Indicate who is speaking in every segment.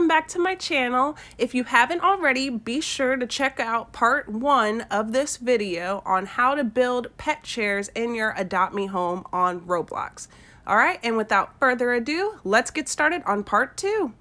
Speaker 1: welcome back to my channel. If you haven't already, be sure to check out part 1 of this video on how to build pet chairs in your Adoptme home on Roblox. Alright, and without further ado, let's get started on part 2.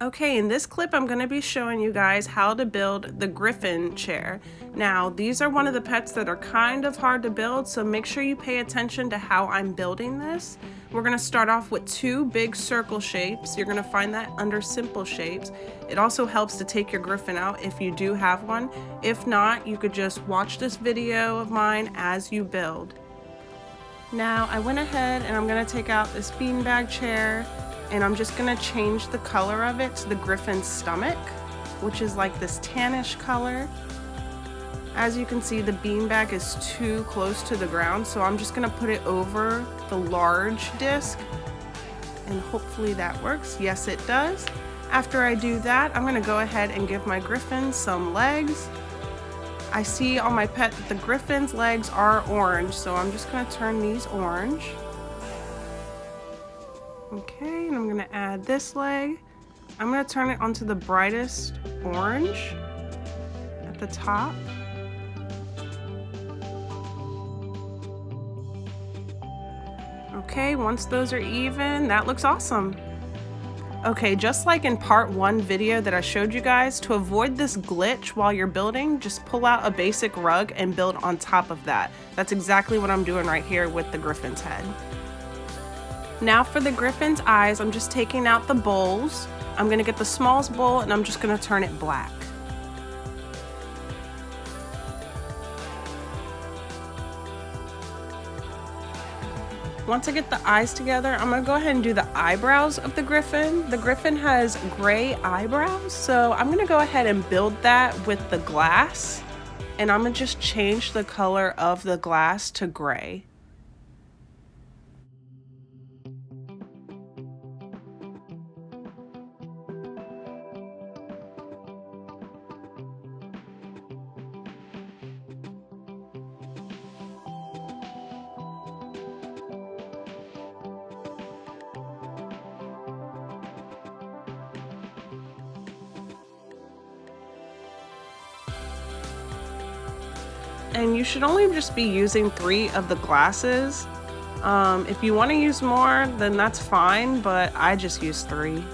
Speaker 1: Okay, in this clip I'm going to be showing you guys how to build the griffin chair. Now, these are one of the pets that are kind of hard to build, so make sure you pay attention to how I'm building this. We're going to start off with 2 big circle shapes. You're going to find that under simple shapes. It also helps to take your griffin out if you do have one. If not, you could just watch this video of mine as you build. Now, I went ahead and I'm going to take out this beanbag chair, and I'm just gonna change the color of it to the griffin's stomach, which is like this tannish color. As you can see, the beanbag is too close to the ground, so I'm just gonna put it over the large disc, and hopefully that works. Yes, it does. After I do that, I'm gonna go ahead and give my griffin some legs. I see on my pet that the griffin's legs are orange, so I'm just gonna turn these orange. Okay, and I'm gonna add this leg. I'm gonna turn it onto the brightest orange at the top. Okay, once those are even, that looks awesome. Okay, just like in part 1 video that I showed you guys, to avoid this glitch while you're building, just pull out a basic rug and build on top of that. That's exactly what I'm doing right here with the griffin's head. Now for the griffin's eyes, I'm just taking out the bowls. I'm gonna get the smallest bowl and I'm just gonna turn it black. Once I get the eyes together, I'm gonna go ahead and do the eyebrows of the griffin. The griffin has gray eyebrows, so I'm gonna go ahead and build that with the glass. And I'm gonna just change the color of the glass to gray. And you should only just be using 3 of the glasses. If you want to use more, then that's fine, but I just use 3.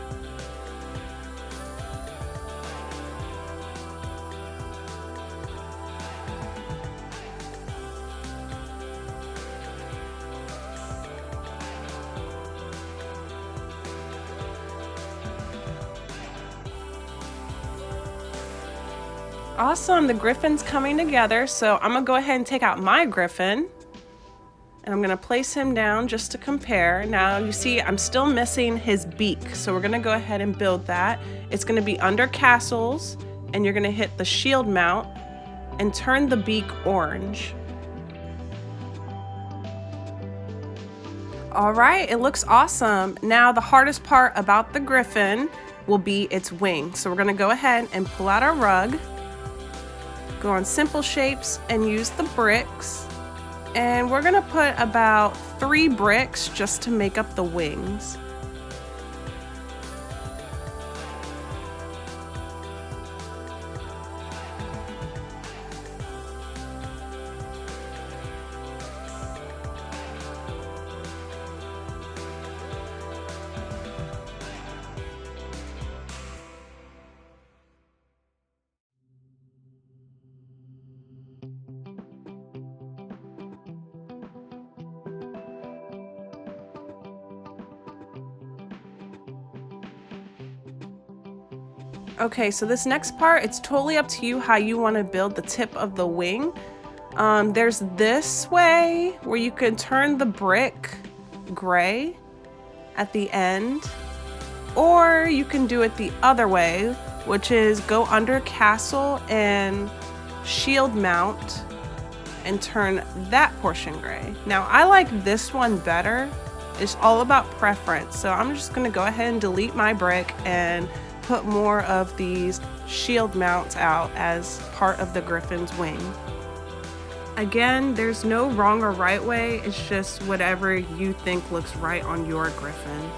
Speaker 1: Awesome, the griffin's coming together, so I'm gonna go ahead and take out my griffin and I'm gonna place him down just to compare. Now you see I'm still missing his beak, so we're gonna go ahead and build that. It's gonna be under castles, and you're gonna hit the shield mount and turn the beak orange. All right, it looks awesome. Now the hardest part about the griffin will be its wing. So we're gonna go ahead and pull out our rug, go on simple shapes and use the bricks, and we're gonna put about 3 bricks just to make up the wings. Okay, so this next part, it's totally up to you how you want to build the tip of the wing. There's this way where you can turn the brick gray at the end, or you can do it the other way, which is go under castle and shield mount and turn that portion gray. Now I like this one better. It's all about preference, so I'm just gonna go ahead and delete my brick and put more of these shield mounts out as part of the griffin's wing. Again, there's no wrong or right way, it's just whatever you think looks right on your griffin.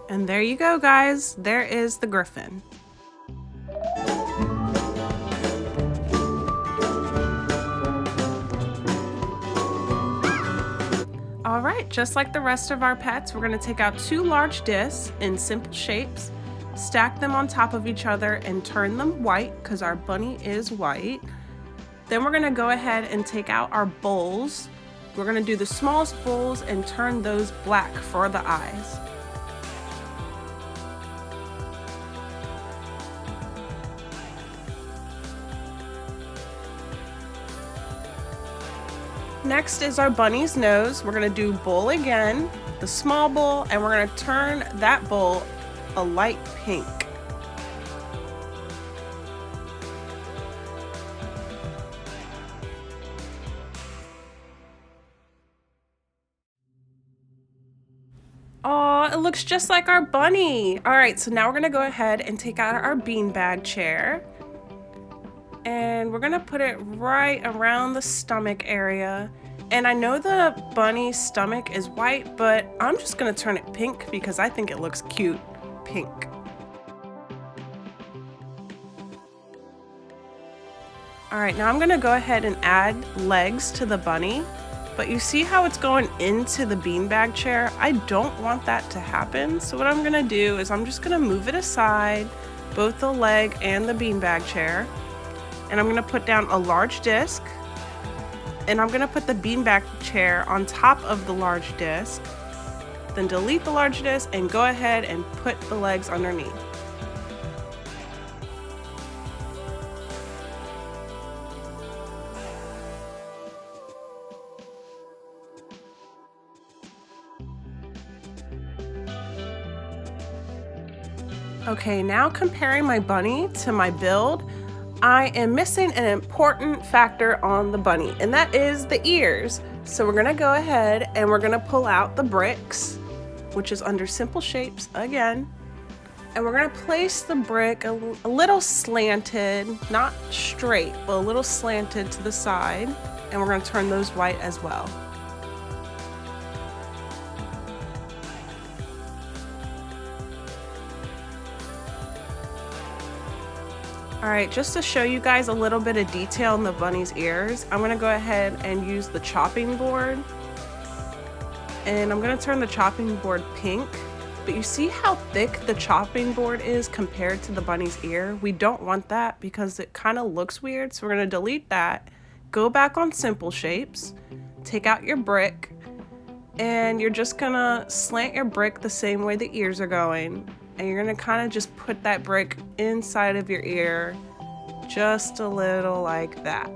Speaker 1: And there you go, guys. There is the griffin. All right, just like the rest of our pets, we're going to take out 2 large discs in simple shapes, stack them on top of each other, and turn them white because our bunny is white. Then we're going to go ahead and take out our bowls. We're going to do the smallest bowls and turn those black for the eyes. Next is our bunny's nose. We're going to do bowl again, the small bowl, and we're going to turn that bowl a light pink. Oh, it looks just like our bunny. All right, so now we're going to go ahead and take out our beanbag chair. And we're gonna put it right around the stomach area. And I know the bunny's stomach is white, but I'm just gonna turn it pink because I think it looks cute pink. All right, now I'm gonna go ahead and add legs to the bunny, but you see how it's going into the beanbag chair? I don't want that to happen. So what I'm gonna do is I'm just gonna move it aside, both the leg and the beanbag chair. And I'm gonna put down a large disc, and I'm gonna put the beanbag chair on top of the large disc, then delete the large disc and go ahead and put the legs underneath. Okay, now comparing my bunny to my build, I am missing an important factor on the bunny, and that is the ears. So we're gonna go ahead and we're gonna pull out the bricks, which is under simple shapes again. And we're gonna place the brick a little slanted, not straight, but a little slanted to the side. And we're gonna turn those white as well. All right, just to show you guys a little bit of detail in the bunny's ears, I'm gonna go ahead and use the chopping board. And I'm gonna turn the chopping board pink. But you see how thick the chopping board is compared to the bunny's ear? We don't want that because it kind of looks weird. So we're gonna delete that, go back on simple shapes, take out your brick, And you're just gonna slant your brick the same way the ears are going. And you're gonna kind of just put that brick inside of your ear, just a little like that.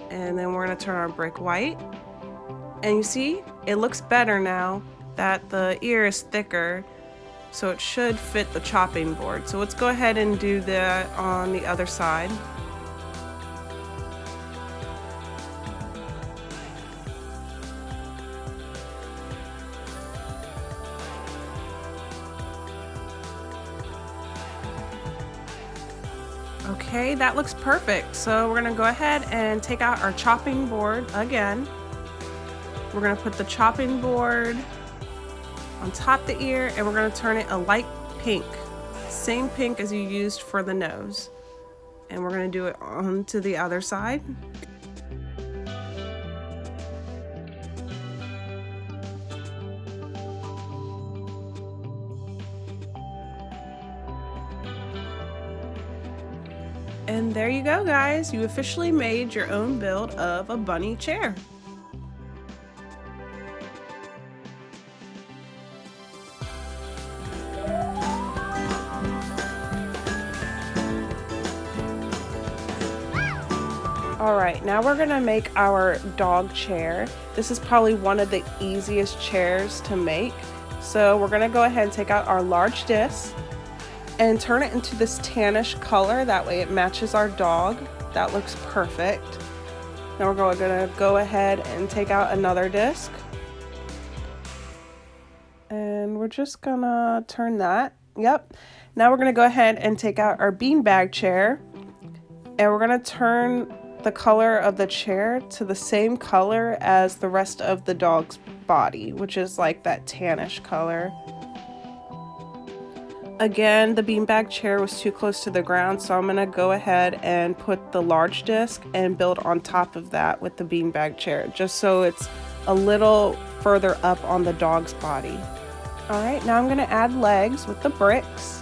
Speaker 1: And then we're gonna turn our brick white. And you see, it looks better now that the ear is thicker, so it should fit the chopping board. So let's go ahead and do that on the other side. Okay, that looks perfect. So we're gonna go ahead and take out our chopping board again. We're gonna put the chopping board on top of the ear and we're gonna turn it a light pink. Same pink as you used for the nose. And we're gonna do it onto the other side. And there you go, guys. You officially made your own build of a bunny chair. All right, now we're gonna make our dog chair. This is probably one of the easiest chairs to make. So we're gonna go ahead and take out our large disc and turn it into this tannish color. That way it matches our dog. That looks perfect. Now we're gonna go ahead and take out another disc. And we're just gonna turn that. Yep. Now we're gonna go ahead and take out our beanbag chair. And we're gonna turn the color of the chair to the same color as the rest of the dog's body, which is like that tannish color. Again, the beanbag chair was too close to the ground, so I'm gonna go ahead and put the large disc and build on top of that with the beanbag chair, just so it's a little further up on the dog's body. All right, now I'm gonna add legs with the bricks,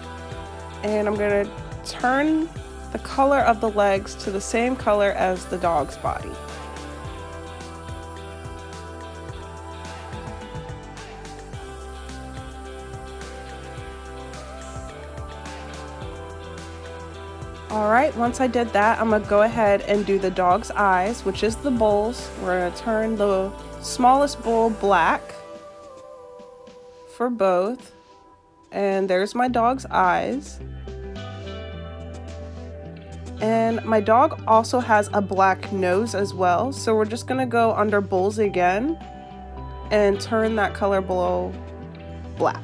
Speaker 1: and I'm gonna turn the color of the legs to the same color as the dog's body. All right, once I did that, I'm gonna go ahead and do the dog's eyes, which is the bowls. We're gonna turn the smallest bowl black for both. And there's my dog's eyes. And my dog also has a black nose as well. So we're just gonna go under bowls again and turn that color below black.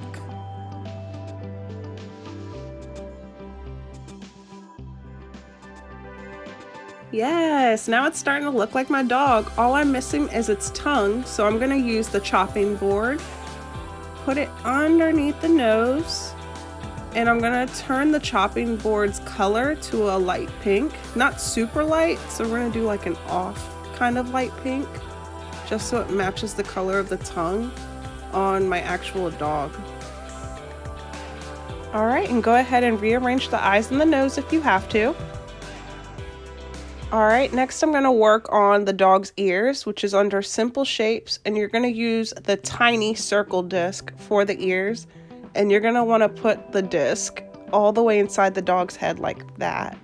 Speaker 1: Yes, now it's starting to look like my dog. All I'm missing is its tongue, so I'm gonna use the chopping board, put it underneath the nose, and I'm gonna turn the chopping board's color to a light pink. Not super light, so we're gonna do like an off kind of light pink, just so it matches the color of the tongue on my actual dog. All right, and go ahead and rearrange the eyes and the nose if you have to. All right, next I'm gonna work on the dog's ears, which is under simple shapes, and you're gonna use the tiny circle disc for the ears, and you're gonna wanna put the disc all the way inside the dog's head like that.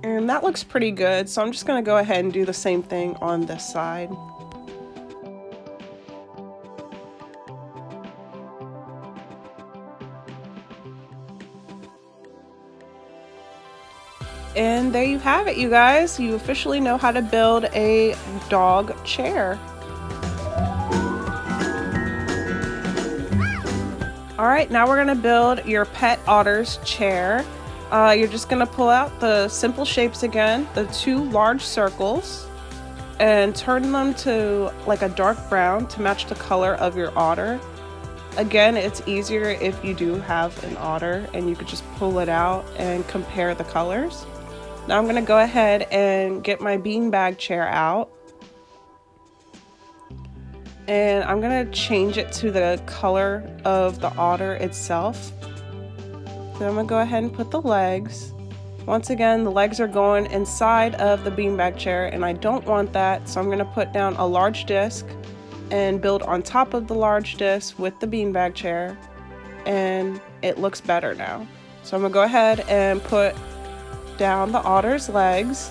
Speaker 1: And that looks pretty good, so I'm just gonna go ahead and do the same thing on this side. And there you have it, you guys. You officially know how to build a dog chair. All right, now we're gonna build your pet otter's chair. You're just gonna pull out the simple shapes again, the two large circles, and turn them to like a dark brown to match the color of your otter. Again, it's easier if you do have an otter and you could just pull it out and compare the colors. Now I'm gonna go ahead and get my beanbag chair out. And I'm gonna change it to the color of the otter itself. So I'm gonna go ahead and put the legs. Once again, the legs are going inside of the beanbag chair and I don't want that, so I'm gonna put down a large disc and build on top of the large disc with the beanbag chair, and it looks better now. So I'm gonna go ahead and put down the otter's legs,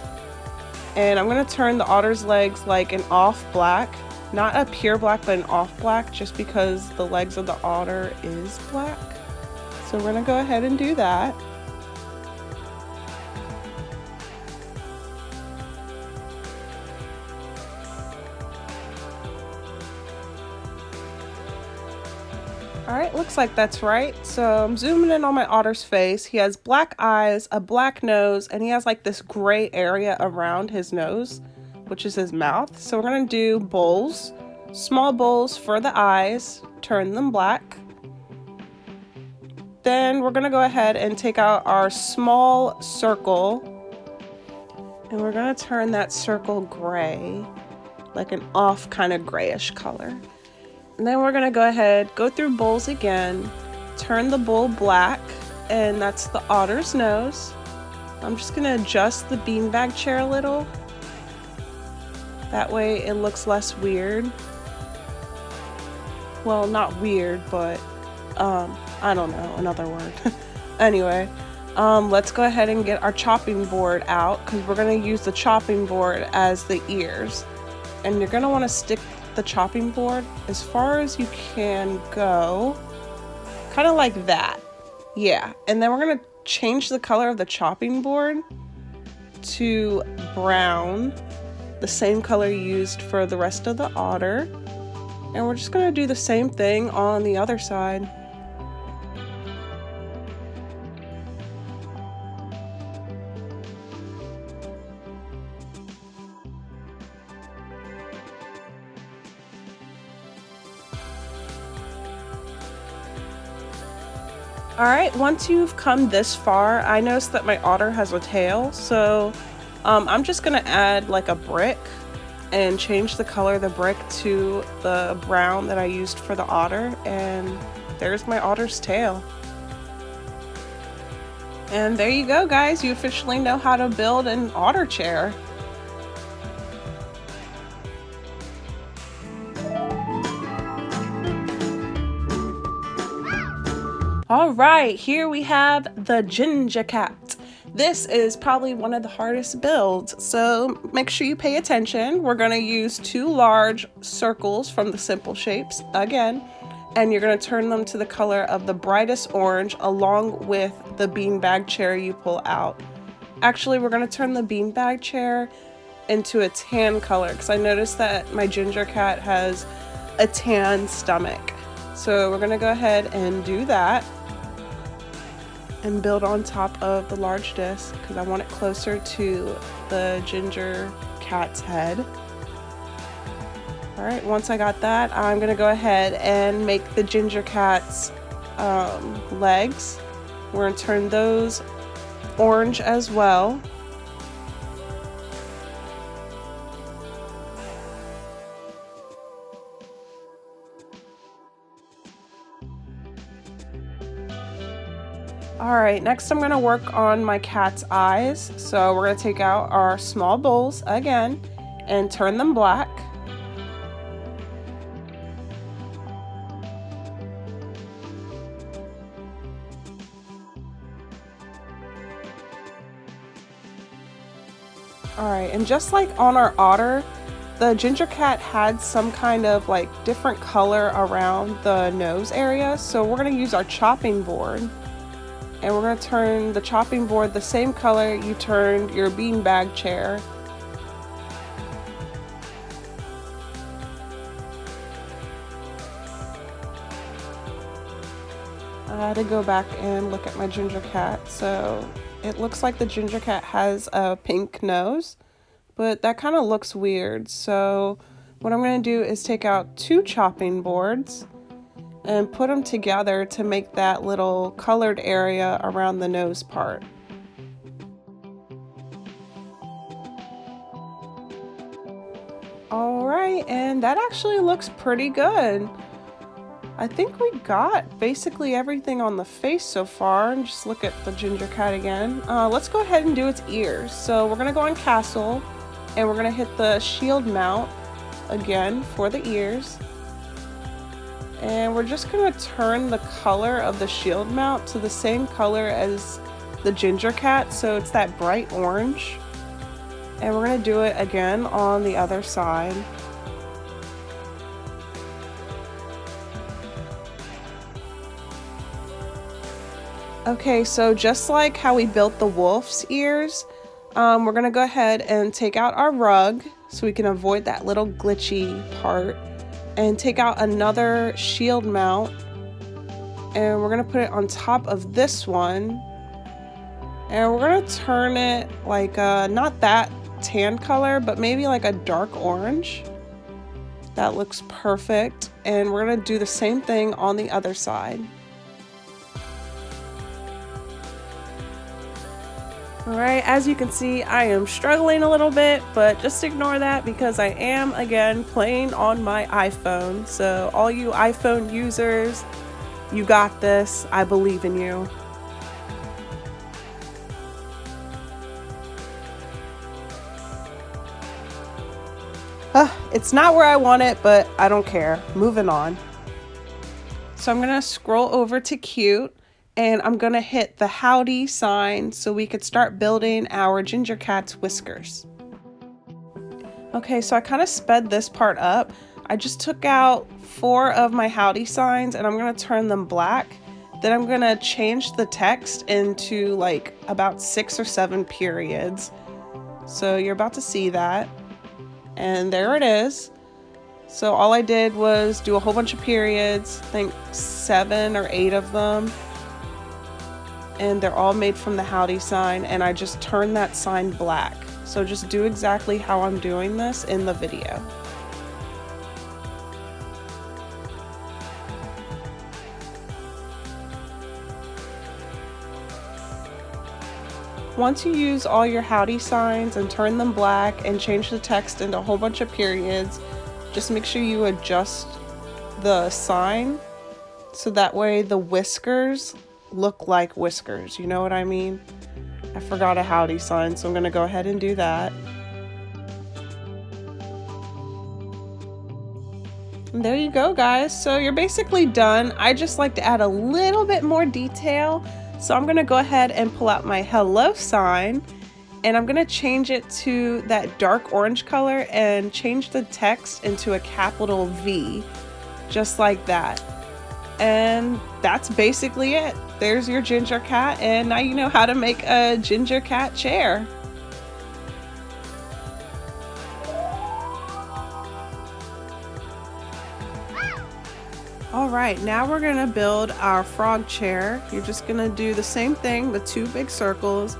Speaker 1: and I'm gonna turn the otter's legs like an off black, not a pure black, but an off black, just because the legs of the otter is black. So we're gonna go ahead and do that. Alright, looks like that's right. So I'm zooming in on my otter's face. He has black eyes, a black nose, and he has like this gray area around his nose, which is his mouth. So we're going to do bowls, small bowls for the eyes, turn them black. Then we're going to go ahead and take out our small circle, and we're going to turn that circle gray, like an off kind of grayish color. And then we're gonna go ahead, go through bowls again, turn the bowl black, and that's the otter's nose. I'm just gonna adjust the beanbag chair a little. That way it looks less weird. Well, not weird, but I don't know, another word. Anyway, let's go ahead and get our chopping board out, because we're gonna use the chopping board as the ears. And you're gonna wanna stick the chopping board as far as you can go, kind of like that. Yeah, and then we're gonna change the color of the chopping board to brown, the same color used for the rest of the otter, and we're just gonna do the same thing on the other side. Alright, once you've come this far, I noticed that my otter has a tail, so I'm just going to add like a brick and change the color of the brick to the brown that I used for the otter, and there's my otter's tail. And there you go, guys, you officially know how to build an otter chair. All right, here we have the ginger cat. This is probably one of the hardest builds, so make sure you pay attention. We're gonna use 2 large circles from the simple shapes again, and you're gonna turn them to the color of the brightest orange along with the beanbag chair you pull out. Actually, we're gonna turn the beanbag chair into a tan color, because I noticed that my ginger cat has a tan stomach. So we're gonna go ahead and do that and build on top of the large disc, because I want it closer to the ginger cat's head. Alright, once I got that, I'm gonna go ahead and make the ginger cat's legs. We're gonna turn those orange as well. Alright, next I'm going to work on my cat's eyes. So we're going to take out our small bowls again and turn them black. Alright, and just like on our otter, the ginger cat had some kind of like different color around the nose area. So we're going to use our chopping board. And we're going to turn the chopping board the same color you turned your beanbag chair. I had to go back and look at my ginger cat. So it looks like the ginger cat has a pink nose, but that kind of looks weird. So what I'm going to do is take out 2 chopping boards and put them together to make that little colored area around the nose part. Alright, and that actually looks pretty good. I think we got basically everything on the face so far. And just look at the ginger cat again. Let's go ahead and do its ears. So we're going to go on castle, and we're going to hit the shield mount, again for the ears. And we're just gonna turn the color of the shield mount to the same color as the ginger cat, so it's that bright orange. And we're gonna do it again on the other side. Okay, so just like how we built the wolf's ears, we're gonna go ahead and take out our rug so we can avoid that little glitchy part, and take out another shield mount, and we're gonna put it on top of this one, and we're gonna turn it like not that tan color, but maybe like a dark orange. That looks perfect. And we're gonna do the same thing on the other side. Alright, as you can see, I am struggling a little bit, but just ignore that because I am, again, playing on my iPhone. So all you iPhone users, you got this. I believe in you. It's not where I want it, but I don't care. Moving on. So I'm gonna scroll over to cute, and I'm gonna hit the howdy sign so we could start building our ginger cat's whiskers. Okay, so I kind of sped this part up. I just took out 4 of my howdy signs and I'm gonna turn them black. Then I'm gonna change the text into like about 6 or 7 periods. So you're about to see that. And there it is. So all I did was do a whole bunch of periods, I think 7 or 8 of them. And they're all made from the howdy sign, and I just turned that sign black. So just do exactly how I'm doing this in the video. Once you use all your howdy signs and turn them black and change the text into a whole bunch of periods, just make sure you adjust the sign so that way the whiskers look like whiskers. You know what I mean? I forgot a howdy sign, so I'm going to go ahead and do that. And there you go, guys. So you're basically done. I just like to add a little bit more detail. So I'm gonna go ahead and pull out my hello sign, and I'm gonna change it to that dark orange color and change the text into a capital V, just like that. And that's basically it. There's your ginger cat, and now you know how to make a ginger cat chair. All right, now we're gonna build our frog chair. You're just gonna do the same thing with 2 big circles.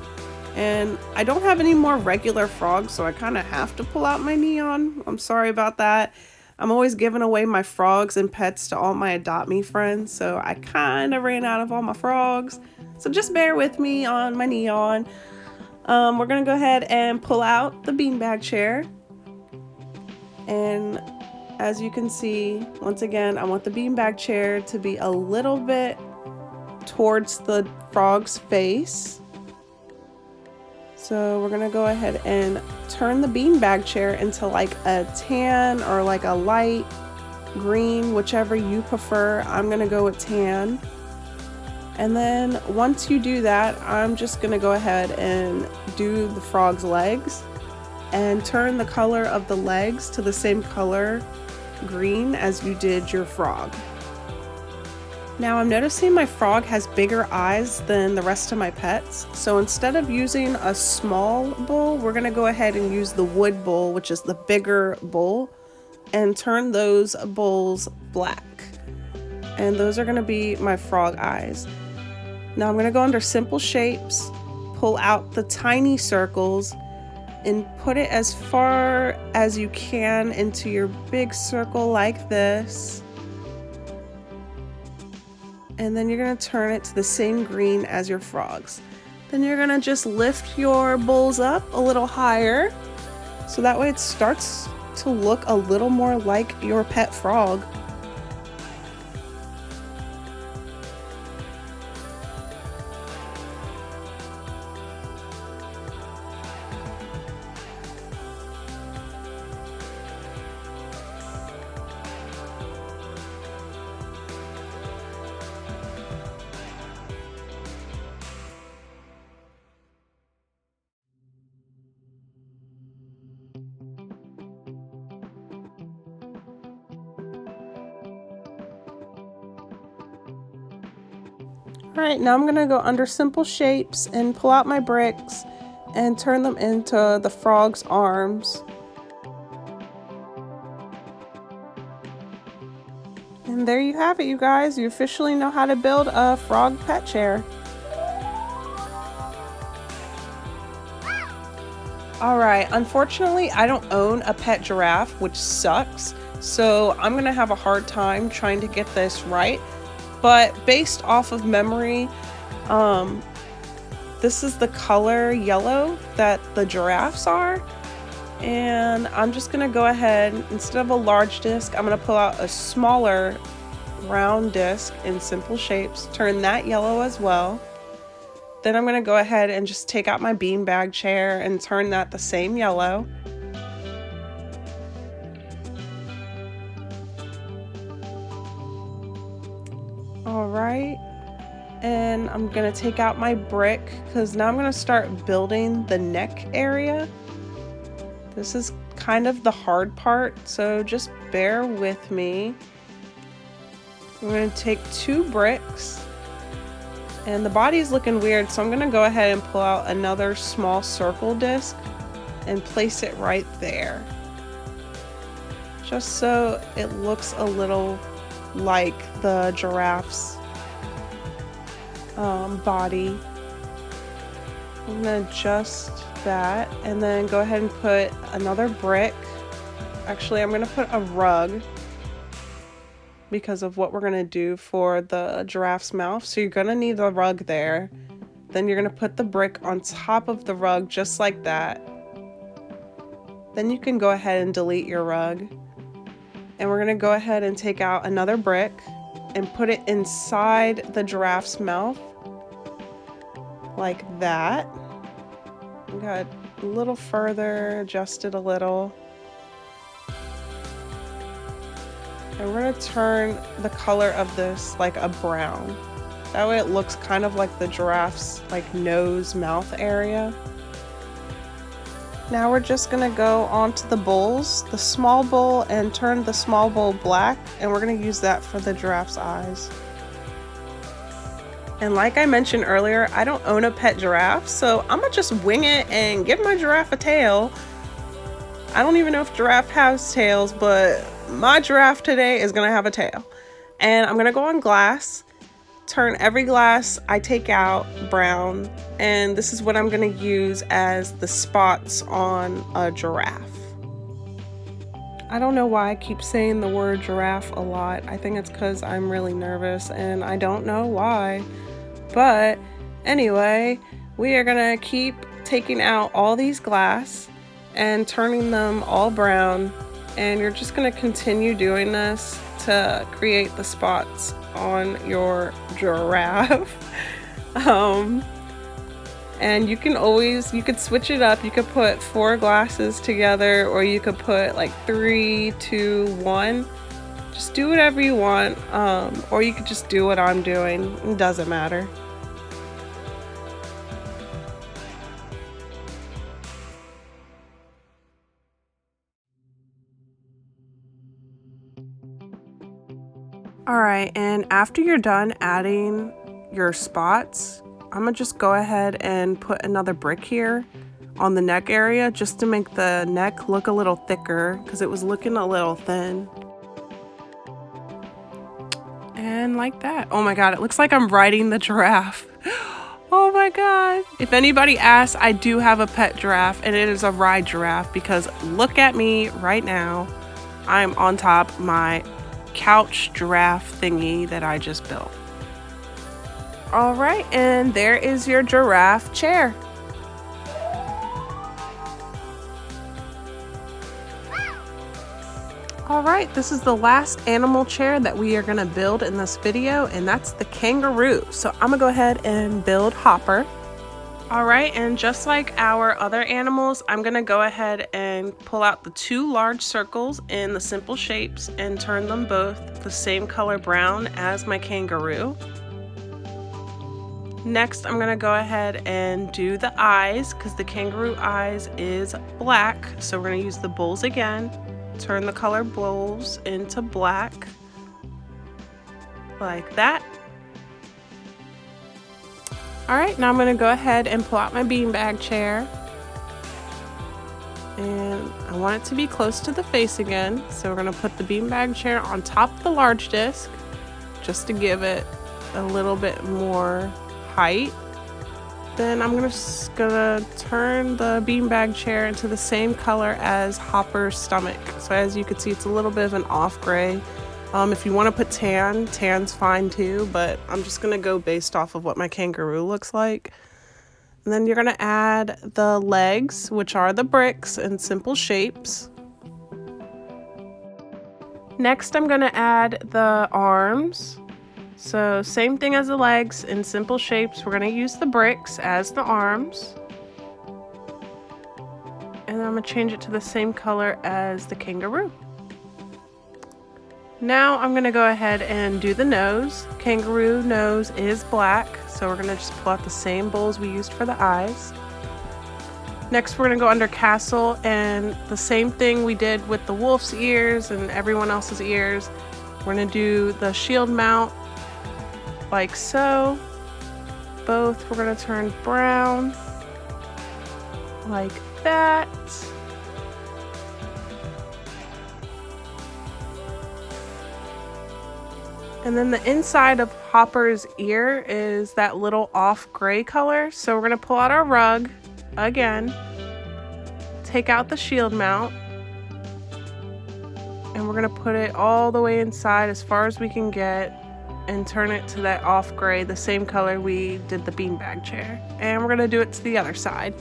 Speaker 1: And I don't have any more regular frogs, so I kind of have to pull out my neon. I'm sorry about that. I'm always giving away my frogs and pets to all my Adopt Me friends, so I kind of ran out of all my frogs. So just bear with me on my neon. We're gonna go ahead and pull out the beanbag chair. And as you can see, once again, I want the beanbag chair to be a little bit towards the frog's face. So we're gonna go ahead and turn the beanbag chair into like a tan or like a light green, whichever you prefer. I'm gonna go with tan. And then once you do that, I'm just gonna go ahead and do the frog's legs and turn the color of the legs to the same color green as you did your frog. Now I'm noticing my frog has bigger eyes than the rest of my pets, so instead of using a small bowl, we're gonna go ahead and use the wood bowl, which is the bigger bowl, and turn those bowls black. And those are gonna be my frog eyes. Now I'm gonna go under simple shapes, pull out the tiny circles, and put it as far as you can into your big circle like this. And then you're gonna turn it to the same green as your frogs. Then you're gonna just lift your bowls up a little higher, so that way it starts to look a little more like your pet frog. All right, now I'm gonna go under simple shapes and pull out my bricks and turn them into the frog's arms. And there you have it, you guys. You officially know how to build a frog pet chair. All right, unfortunately, I don't own a pet giraffe, which sucks. So I'm gonna have a hard time trying to get this right. But based off of memory, this is the color yellow that the giraffes are. And I'm just gonna go ahead, instead of a large disc, I'm gonna pull out a smaller round disc in simple shapes, turn that yellow as well. Then I'm gonna go ahead and just take out my beanbag chair and turn that the same yellow. All right, and I'm gonna take out my brick because now I'm gonna start building the neck area. This is kind of the hard part, so just bear with me. I'm going to take 2 bricks, and the body's looking weird, so I'm going to go ahead and pull out another small circle disc and place it right there, just so it looks a little like the giraffe's body. I'm going to adjust that and then go ahead and put another brick. Actually, I'm going to put a rug because of what we're going to do for the giraffe's mouth. So you're going to need a rug there. Then you're going to put the brick on top of the rug just like that. Then you can go ahead and delete your rug. And we're going to go ahead and take out another brick and put it inside the giraffe's mouth like that. Got a little further, adjust it a little. And we're going to turn the color of this like a brown. That way it looks kind of like the giraffe's like nose, mouth area. Now we're just going to go onto the bowls, the small bowl, and turn the small bowl black, and we're going to use that for the giraffe's eyes. And like I mentioned earlier, I don't own a pet giraffe, so I'm gonna just wing it and give my giraffe a tail. I don't even know if giraffe has tails, but my giraffe today is gonna have a tail. And I'm gonna go on glass, turn every glass I take out brown, and this is what I'm gonna use as the spots on a giraffe. I don't know why I keep saying the word giraffe a lot. I think it's because I'm really nervous and I don't know why. But anyway, we are gonna keep taking out all these glass and turning them all brown, and you're just gonna continue doing this to create the spots on your giraffe. And you could switch it up. You could put 4 glasses together, or you could put like 3, 2, 1. Just do whatever you want, or you could just do what I'm doing. It doesn't matter. All right, and after you're done adding your spots, I'm gonna just go ahead and put another brick here on the neck area just to make the neck look a little thicker because it was looking a little thin. And like that. Oh my god, it looks like I'm riding the giraffe. Oh my god. If anybody asks, I do have a pet giraffe, and it is a ride giraffe because look at me right now. I'm on top my couch giraffe thingy that I just built. All right, and there is your giraffe chair. All right, this is the last animal chair that we are gonna build in this video, and that's the kangaroo. So I'm gonna go ahead and build Hopper. All right, and just like our other animals, I'm gonna go ahead and pull out the 2 large circles in the simple shapes and turn them both the same color brown as my kangaroo. Next, I'm gonna go ahead and do the eyes because the kangaroo eyes is black. So we're gonna use the bowls again, turn the color bowls into black, like that. Alright, now I'm going to go ahead and pull out my beanbag chair. And I want it to be close to the face again. So we're going to put the beanbag chair on top of the large disc just to give it a little bit more height. Then I'm just gonna turn the beanbag chair into the same color as Hopper's stomach. So as you can see, it's a little bit of an off gray. If you want to put tan, tan's fine too, but I'm just gonna go based off of what my kangaroo looks like. And then you're gonna add the legs, which are the bricks in simple shapes. Next, I'm gonna add the arms. So same thing as the legs in simple shapes. We're going to use the bricks as the arms. And I'm going to change it to the same color as the kangaroo. Now I'm going to go ahead and do the nose. Kangaroo nose is black, so we're going to just pull out the same bowls we used for the eyes. Next, we're going to go under castle, and the same thing we did with the wolf's ears and everyone else's ears. We're going to do the shield mount like so. Both we're going to turn brown like that. And then the inside of Hopper's ear is that little off gray color. So we're going to pull out our rug again, take out the shield mount, and we're going to put it all the way inside as far as we can get and turn it to that off gray, the same color we did the beanbag chair. And we're going to do it to the other side.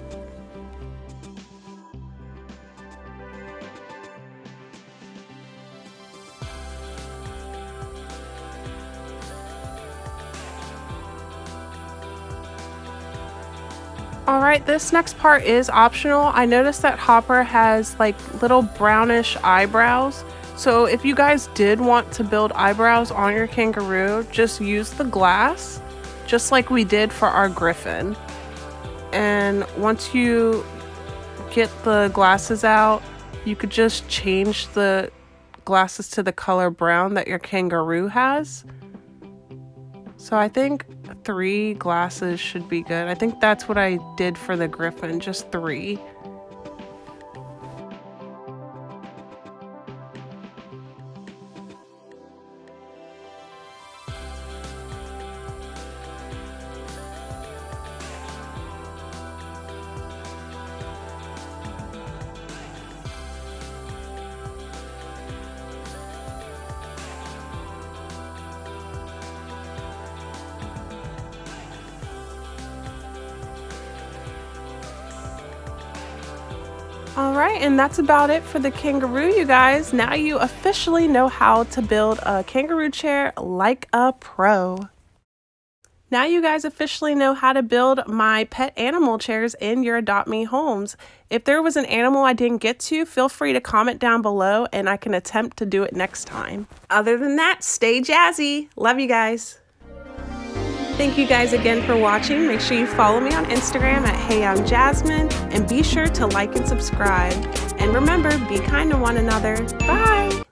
Speaker 1: Alright, this next part is optional. I noticed that Hopper has like little brownish eyebrows. So if you guys did want to build eyebrows on your kangaroo, just use the glass, just like we did for our griffin. And once you get the glasses out, you could just change the glasses to the color brown that your kangaroo has. So I think 3 glasses should be good. I think that's what I did for the griffin, just 3. Alright, and that's about it for the kangaroo, you guys. Now you officially know how to build a kangaroo chair like a pro. Now you guys officially know how to build my pet animal chairs in your Adoptme homes. If there was an animal I didn't get to, feel free to comment down below and I can attempt to do it next time. Other than that, stay jazzy. Love you guys. Thank you guys again for watching. Make sure you follow me on Instagram at HeyI'mJasmine and be sure to like and subscribe. And remember, be kind to one another. Bye!